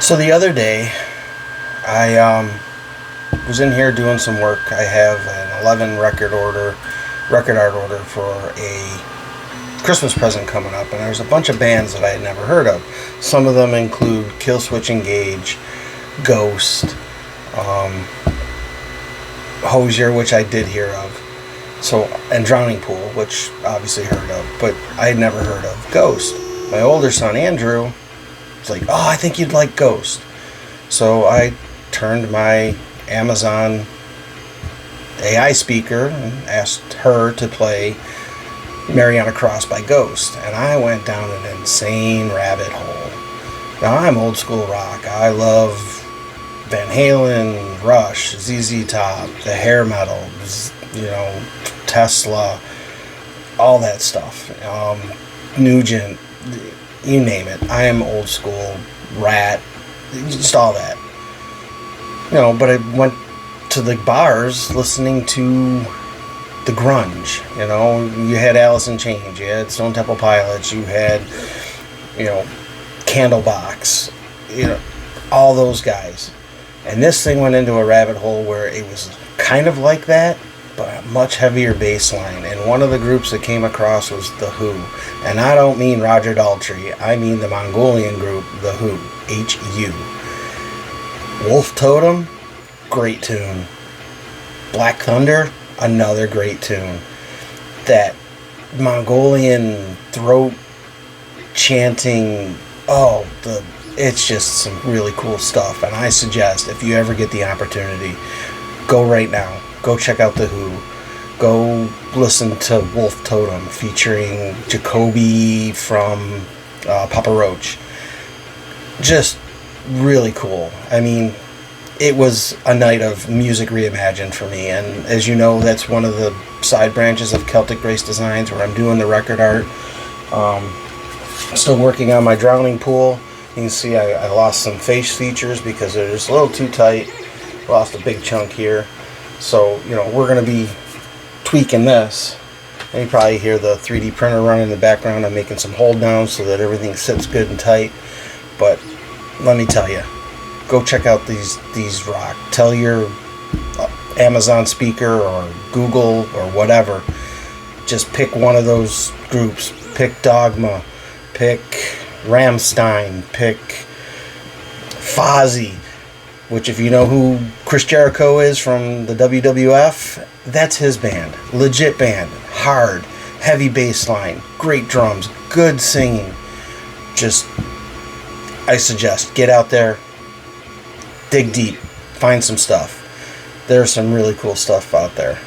So the other day, I was in here doing some work. I have an 11 record art order for a Christmas present coming up, and there's a bunch of bands that I had never heard of. Some of them include Killswitch Engage, Ghost, Hozier, which I did hear of, and Drowning Pool, which obviously heard of, but I had never heard of Ghost. My older son Andrew was like, "Oh, I think you'd like Ghost." So I turned my Amazon AI speaker and asked her to play Mary on a Cross by Ghost, and I went down an insane rabbit hole. Now, I'm old school rock. I love Van Halen, Rush, ZZ Top, the hair metal, Tesla, all that stuff. Nugent, you name it. I am old school, Rat, just all that. But I went to the bars listening to the grunge. You had Alice in Chains, you had Stone Temple Pilots, you had, Candlebox, all those guys. And this thing went into a rabbit hole where it was kind of like that, but a much heavier bass line. And one of the groups that came across was The Who. And I don't mean Roger Daltrey, I mean the Mongolian group, The Who, H-U. Wolf Totem, great tune. Black Thunder, another great tune. That Mongolian throat chanting, it's just some really cool stuff. And I suggest, if you ever get the opportunity, go right now. Go check out The Who. Go listen to Wolf Totem featuring Jacoby from Papa Roach. Just really cool. I mean, it was a night of music reimagined for me, and as you know, that's one of the side branches of Celtic Grace Designs where I'm doing the record art. Still working on my Drowning Pool. You can see I lost some face features because they're just a little too tight. Lost a big chunk here. So, we're going to be tweaking this. And you probably hear the 3D printer running in the background. I'm making some hold downs so that everything sits good and tight. But let me tell you, go check out these rock. Tell your Amazon speaker or Google or whatever. Just pick one of those groups. Pick Dogma. Pick Rammstein. Pick Fozzy. Which, if you know who Chris Jericho is from the WWF, that's his band. Legit band. Hard. Heavy bass line. Great drums. Good singing. I suggest, get out there. Dig deep. Find some stuff. There's some really cool stuff out there.